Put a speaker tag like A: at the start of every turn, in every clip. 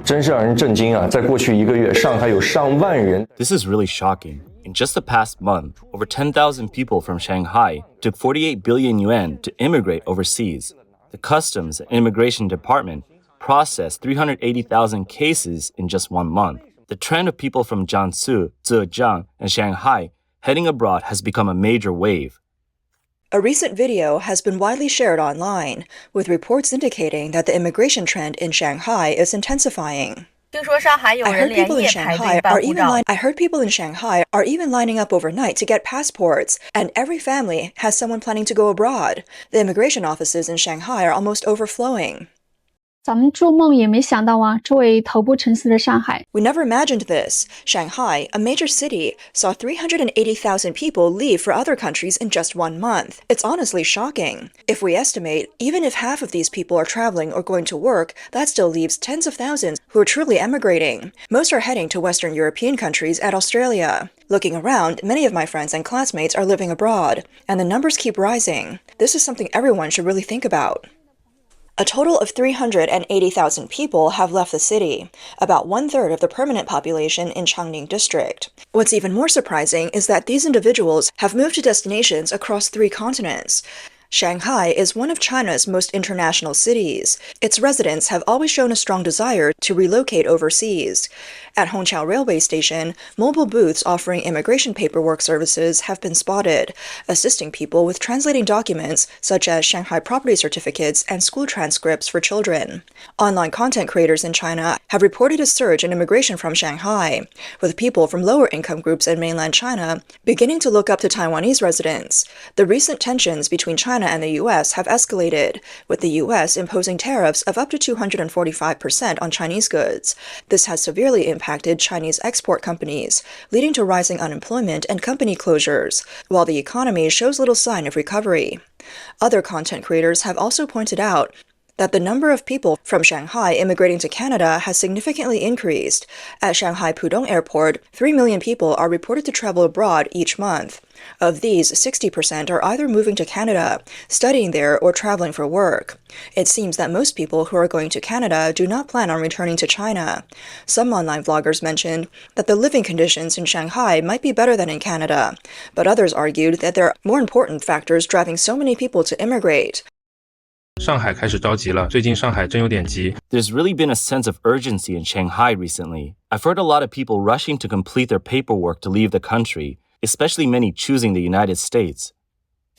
A: 真是让人震惊啊！在过去1个月，上海有上万人。
B: This is really shocking. In just the past month, over 10,000 people from Shanghai took 48 billion yuan to immigrate overseas. The Customs and Immigration Department processed 380,000 cases in just 1 month. The trend of people from Jiangsu, Zhejiang, and Shanghai heading abroad has become a major wave.
C: A recent video has been widely shared online, with reports indicating that the immigration trend in Shanghai is intensifying. I heard people in Shanghai are even lining up overnight to get passports, and every family has someone planning to go abroad. The immigration offices in Shanghai are almost overflowing.
D: 咱们做梦也没想到啊，这位头部城市的上海。
C: We never imagined this. Shanghai, a major city, saw 380,000 people leave for other countries in just 1 month. It's honestly shocking. If we estimate, even if half of these people are traveling or going to work, that still leaves tens of thousands who are truly emigrating. Most are heading to Western European countries and Australia. Looking around, many of my friends and classmates are living abroad, and the numbers keep rising. This is something everyone should really think about. A total of 380,000 people have left the city, about 1/3 of the permanent population in Changning District. What's even more surprising is that these individuals have moved to destinations across 3 continents. Shanghai is one of China's most international cities. Its residents have always shown a strong desire to relocate overseas. At Hongqiao Railway Station, mobile booths offering immigration paperwork services have been spotted, assisting people with translating documents such as Shanghai property certificates and school transcripts for children. Online content creators in China have reported a surge in immigration from Shanghai, with people from lower income groups in mainland China beginning to look up to Taiwanese residents. The recent tensions between China and the U.S. have escalated, with the U.S. imposing tariffs of up to 245% on Chinese goods. This has severely impacted Chinese export companies, leading to rising unemployment and company closures, while the economy shows little sign of recovery. Other content creators have also pointed out that the number of people from Shanghai immigrating to Canada has significantly increased. At Shanghai Pudong Airport, 3 million people are reported to travel abroad each month. Of these, 60% are either moving to Canada, studying there, or traveling for work. It seems that most people who are going to Canada do not plan on returning to China. Some online vloggers mentioned that the living conditions in Shanghai might be better than in Canada, but others argued that there are more important factors driving so many people to immigrate.
E: 上海开始着急了，最近上海真有点急。
B: There's really been a sense of urgency in Shanghai recently. I've heard a lot of people rushing to complete their paperwork to leave the country, especially many choosing the United States.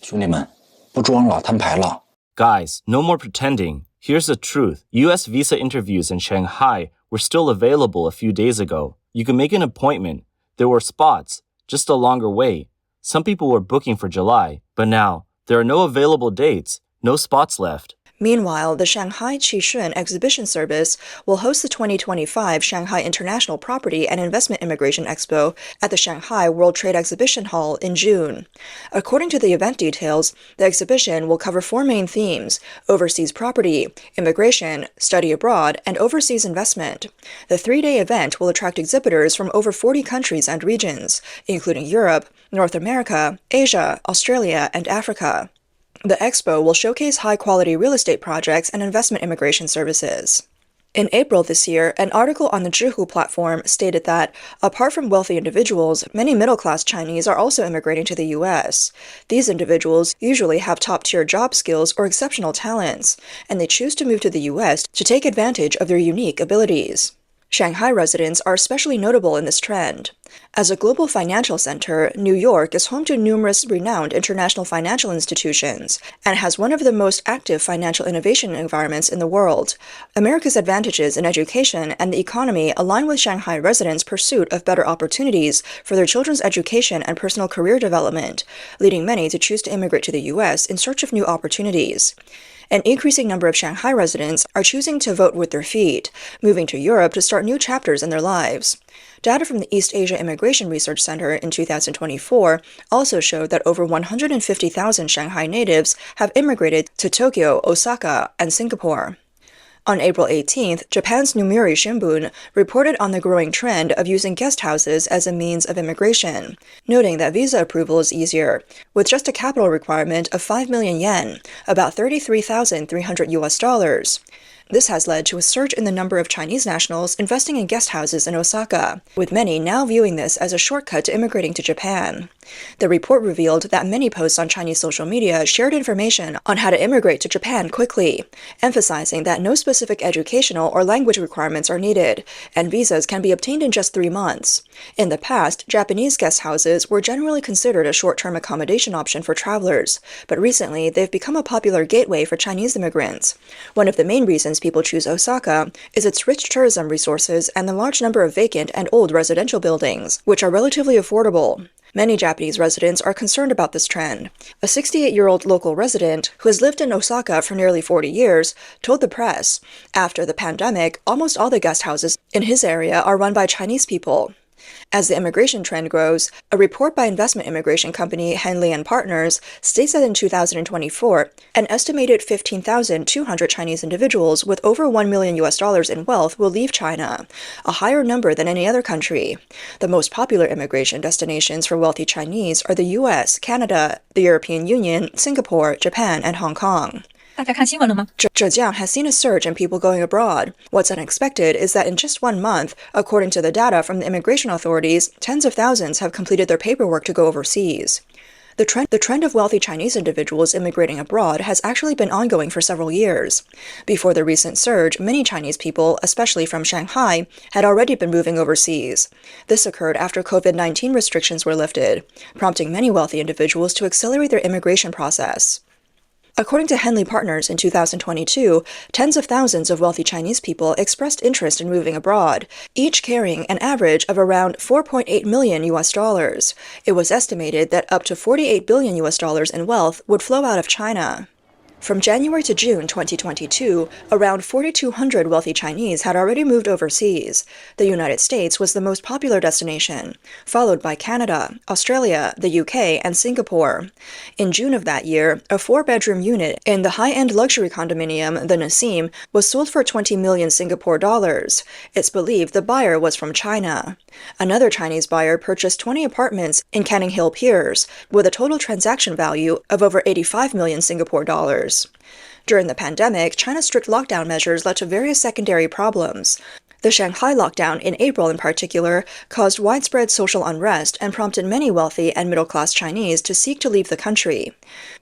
F: 兄弟们，不装了，摊牌了。
B: Guys, no more pretending. Here's the truth. US visa interviews in Shanghai were still available a few days ago. You can make an appointment. There were spots, just a longer wait. Some people were booking for July, but now there are no available dates. No spots left.
C: Meanwhile, the Shanghai Qishun Exhibition Service will host the 2025 Shanghai International Property and Investment Immigration Expo at the Shanghai World Trade Exhibition Hall in June. According to the event details, the exhibition will cover 4 main themes: overseas property, immigration, study abroad, and overseas investment. The 3-day event will attract exhibitors from over 40 countries and regions, including Europe, North America, Asia, Australia, and Africa. The expo will showcase high-quality real estate projects and investment immigration services. In April this year, an article on the Zhihu platform stated that, apart from wealthy individuals, many middle-class Chinese are also immigrating to the U.S. These individuals usually have top-tier job skills or exceptional talents, and they choose to move to the U.S. to take advantage of their unique abilities. Shanghai residents are especially notable in this trend. As a global financial center, New York is home to numerous renowned international financial institutions and has one of the most active financial innovation environments in the world. America's advantages in education and the economy align with Shanghai residents' pursuit of better opportunities for their children's education and personal career development, leading many to choose to immigrate to the U.S. in search of new opportunities. An increasing number of Shanghai residents are choosing to vote with their feet, moving to Europe to start new chapters in their lives. Data from the East Asia Immigration Research Center in 2024 also showed that over 150,000 Shanghai natives have immigrated to Tokyo, Osaka, and Singapore. On April 18th, Japan's Yomiuri Shimbun reported on the growing trend of using guest houses as a means of immigration, noting that visa approval is easier, with just a capital requirement of 5 million yen, about $33,300 US. This has led to a surge in the number of Chinese nationals investing in guest houses in Osaka, with many now viewing this as a shortcut to immigrating to Japan. The report revealed that many posts on Chinese social media shared information on how to immigrate to Japan quickly, emphasizing that no specific educational or language requirements are needed, and visas can be obtained in just 3 months. In the past, Japanese guest houses were generally considered a short-term accommodation option for travelers, but recently they've become a popular gateway for Chinese immigrants. One of the main reasons people choose Osaka is its rich tourism resources and the large number of vacant and old residential buildings, which are relatively affordable. Many Japanese residents are concerned about this trend. A 68-year-old local resident who has lived in Osaka for nearly 40 years told the press, after the pandemic, almost all the guest houses in his area are run by Chinese people. As the immigration trend grows, a report by investment immigration company Henley & Partners states that in 2024, an estimated 15,200 Chinese individuals with over $1 million in wealth will leave China, a higher number than any other country. The most popular immigration destinations for wealthy Chinese are the US, Canada, the European Union, Singapore, Japan, and Hong Kong.
G: 大家看新闻了吗？
C: Zhejiang has seen a surge in people going abroad. What's unexpected is that in just 1 month, according to the data from the immigration authorities, tens of thousands have completed their paperwork to go overseas. The trend of wealthy Chinese individuals immigrating abroad has actually been ongoing for several years. Before the recent surge, many Chinese people, especially from Shanghai, had already been moving overseas. This occurred after COVID-19 restrictions were lifted, prompting many wealthy individuals to accelerate their immigration process. According to Henley Partners in 2022, tens of thousands of wealthy Chinese people expressed interest in moving abroad, each carrying an average of around $4.8 million. It was estimated that up to $48 billion in wealth would flow out of China. From January to June 2022, around 4,200 wealthy Chinese had already moved overseas. The United States was the most popular destination, followed by Canada, Australia, the UK, and Singapore. In June of that year, a 4-bedroom unit in the high-end luxury condominium, the Nassim, was sold for 20 million Singapore dollars. It's believed the buyer was from China. Another Chinese buyer purchased 20 apartments in Canning Hill Piers, with a total transaction value of over 85 million Singapore dollars. During the pandemic, China's strict lockdown measures led to various secondary problems. The Shanghai lockdown in April in particular caused widespread social unrest and prompted many wealthy and middle-class Chinese to seek to leave the country.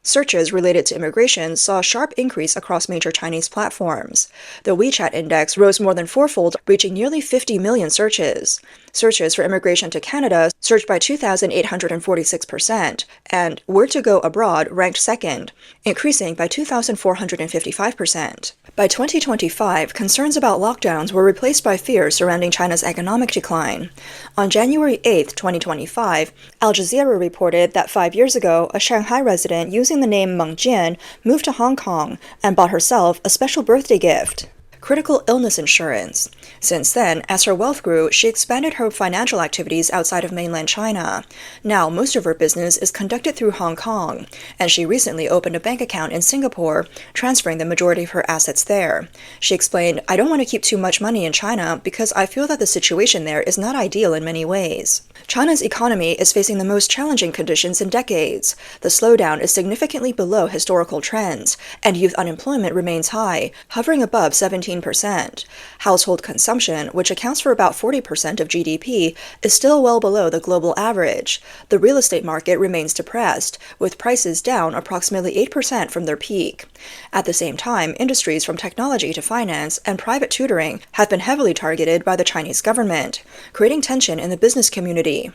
C: Searches related to immigration saw a sharp increase across major Chinese platforms. The WeChat index rose more than fourfold, reaching nearly 50 million searches. Searches for immigration to Canada surged by 2,846%, and where to go abroad ranked second, increasing by 2,455%. By 2025, concerns about lockdowns were replaced by fears surrounding China's economic decline. On January 8, 2025, Al Jazeera reported that 5 years ago, a Shanghai resident using the name Meng Jian moved to Hong Kong and bought herself a special birthday gift: critical illness insurance. Since then, as her wealth grew, she expanded her financial activities outside of mainland China. Now, most of her business is conducted through Hong Kong, and she recently opened a bank account in Singapore, transferring the majority of her assets there. She explained, "I don't want to keep too much money in China because I feel that the situation there is not ideal in many ways. China's economy is facing the most challenging conditions in decades. The slowdown is significantly below historical trends, and youth unemployment remains high, hovering above 17%. Household consumption, which accounts for about 40% of GDP, is still well below the global average. The real estate market remains depressed, with prices down approximately 8% from their peak. At the same time, industries from technology to finance and private tutoring have been heavily targeted by the Chinese government, creating tension in the business community.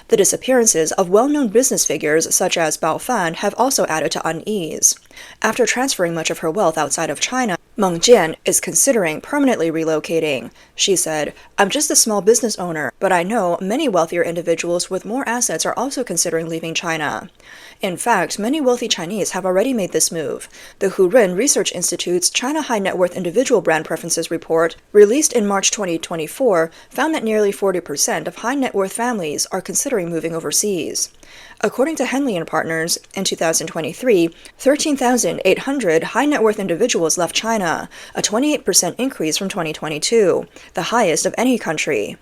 C: The disappearances of well-known business figures such as Bao Fan have also added to unease. After transferring much of her wealth outside of China, Meng Jian is considering permanently relocating. She said, "I'm just a small business owner, but I know many wealthier individuals with more assets are also considering leaving China." In fact, many wealthy Chinese have already made this move. The Hurun Research Institute's China High Net Worth Individual Brand Preferences report, released in March 2024, found that nearly 40% of high net worth families are considering moving overseas. According to Henley & Partners, in 2023, 13,800 high net worth individuals left China, a 28% increase from 2022, the highest of any country.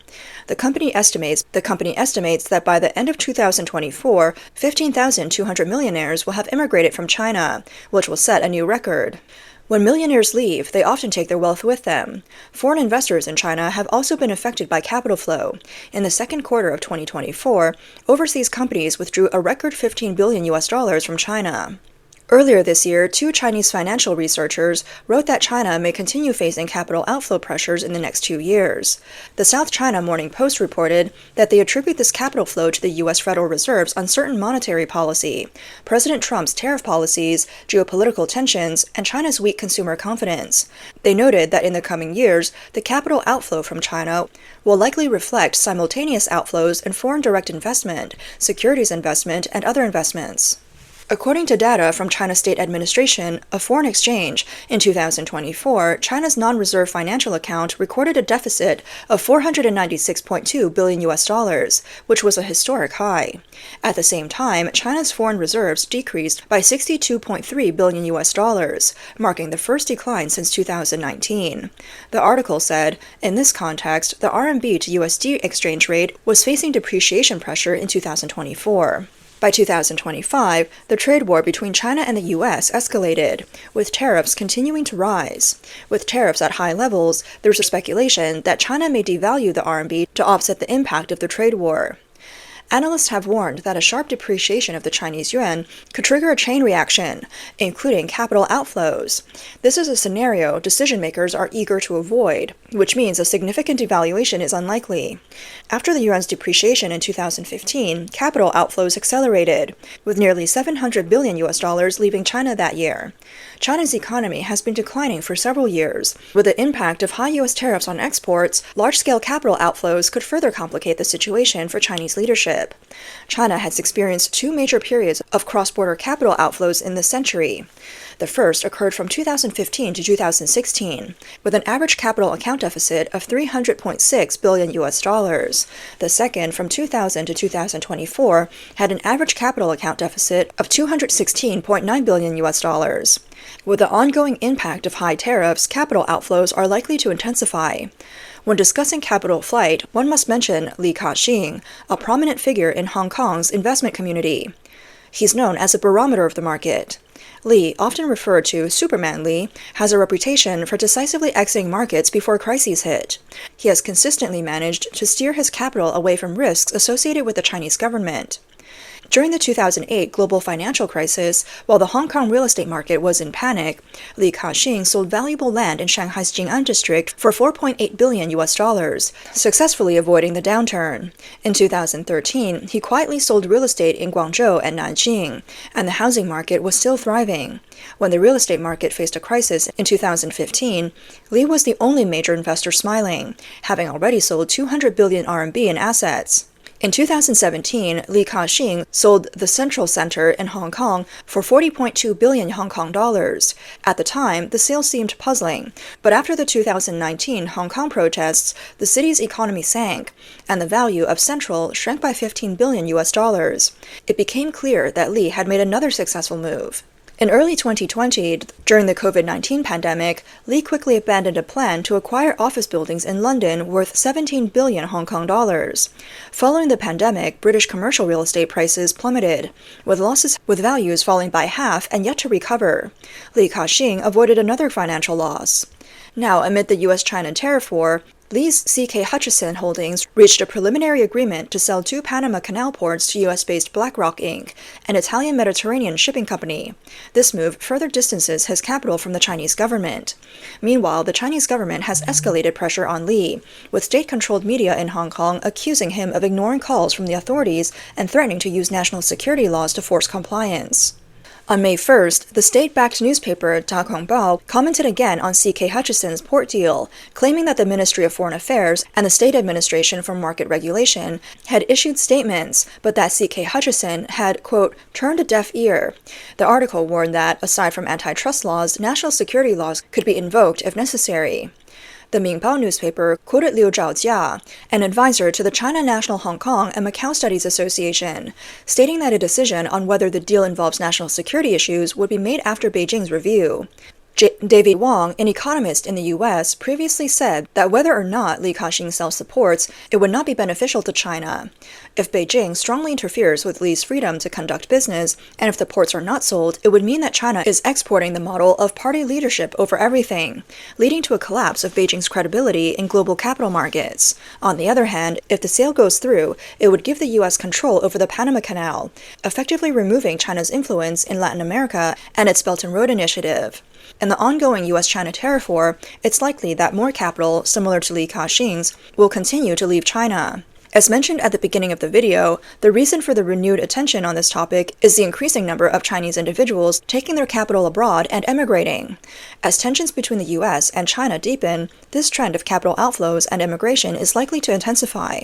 C: The company estimates that by the end of 2024, 15,200 millionaires will have immigrated from China, which will set a new record. When millionaires leave, they often take their wealth with them. Foreign investors in China have also been affected by capital flow. In the second quarter of 2024, overseas companies withdrew a record $15 billion from China. Earlier this year, two Chinese financial researchers wrote that China may continue facing capital outflow pressures in the next 2 years. The South China Morning Post reported that they attribute this capital flow to the U.S. Federal Reserve's uncertain monetary policy, President Trump's tariff policies, geopolitical tensions, and China's weak consumer confidence. They noted that in the coming years, the capital outflow from China will likely reflect simultaneous outflows in foreign direct investment, securities investment, and other investments. According to data from China's State Administration of Foreign Exchange, in 2024, China's non-reserve financial account recorded a deficit of $496.2 billion, which was a historic high. At the same time, China's foreign reserves decreased by $62.3 billion, marking the first decline since 2019. The article said, in this context, the RMB to USD exchange rate was facing depreciation pressure in 2024. By 2025, the trade war between China and the U.S. escalated, with tariffs continuing to rise. With tariffs at high levels, there's a speculation that China may devalue the RMB to offset the impact of the trade war. Analysts have warned that a sharp depreciation of the Chinese yuan could trigger a chain reaction, including capital outflows. This is a scenario decision-makers are eager to avoid, which means a significant devaluation is unlikely. After the yuan's depreciation in 2015, capital outflows accelerated, with nearly $700 billion leaving China that year. China's economy has been declining for several years. With the impact of high U.S. tariffs on exports, large-scale capital outflows could further complicate the situation for Chinese leadership. China has experienced two major periods of cross-border capital outflows in this century. The first occurred from 2015 to 2016, with an average capital account deficit of $300.6 billion. The second, from 2000 to 2024, had an average capital account deficit of $216.9 billion. With the ongoing impact of high tariffs, capital outflows are likely to intensify. When discussing capital flight, one must mention Ka-shing, a prominent figure in Hong Kong's investment community. He's known as a barometer of the market. Li, often referred to Superman Li, has a reputation for decisively exiting markets before crises hit. He has consistently managed to steer his capital away from risks associated with the Chinese government. During the 2008 global financial crisis, while the Hong Kong real estate market was in panic, Ka-shing sold valuable land in Shanghai's Jing'an district for $4.8 billion, successfully avoiding the downturn. In 2013, he quietly sold real estate in Guangzhou and Nanjing, and the housing market was still thriving. When the real estate market faced a crisis in 2015, Li was the only major investor smiling, having already sold 200 billion RMB in assets. In 2017, Ka-shing sold the Central Center in Hong Kong for 40.2 billion Hong Kong dollars. At the time, the sale seemed puzzling, but after the 2019 Hong Kong protests, the city's economy sank, and the value of Central shrank by $15 billion. It became clear that Li had made another successful move. In early 2020, during the COVID-19 pandemic, Li quickly abandoned a plan to acquire office buildings in London worth 17 billion Hong Kong dollars. Following the pandemic, British commercial real estate prices plummeted, with values falling by half and yet to recover. Ka-shing avoided another financial loss. Now, amid the U.S.-China tariff war, Li's C.K. Hutchison Holdings reached a preliminary agreement to sell 2 Panama Canal ports to U.S.-based BlackRock Inc., an Italian Mediterranean shipping company. This move further distances his capital from the Chinese government. Meanwhile, the Chinese government has escalated pressure on Li, with state-controlled media in Hong Kong accusing him of ignoring calls from the authorities and threatening to use national security laws to force compliance. On May 1st, the state-backed newspaper Da Kongbao commented again on C.K. Hutchison's port deal, claiming that the Ministry of Foreign Affairs and the State Administration for Market Regulation had issued statements, but that C.K. Hutchison had, quote, turned a deaf ear. The article warned that, aside from antitrust laws, national security laws could be invoked if necessary. The Mingbao newspaper quoted Liu Zhaojia, an advisor to the China National Hong Kong and Macau Studies Association, stating that a decision on whether the deal involves national security issues would be made after Beijing's review. David Wong, an economist in the US, previously said that whether or not Li Ka-shing sells the ports, it would not be beneficial to China. If Beijing strongly interferes with Li's freedom to conduct business, and if the ports are not sold, it would mean that China is exporting the model of party leadership over everything, leading to a collapse of Beijing's credibility in global capital markets. On the other hand, if the sale goes through, it would give the US control over the Panama Canal, effectively removing China's influence in Latin America and its Belt and Road Initiative. In the ongoing US-China tariff war, it's likely that more capital, similar to Li Ka-shing's, will continue to leave China. As mentioned at the beginning of the video, the reason for the renewed attention on this topic is the increasing number of Chinese individuals taking their capital abroad and emigrating. As tensions between the US and China deepen, this trend of capital outflows and immigration is likely to intensify.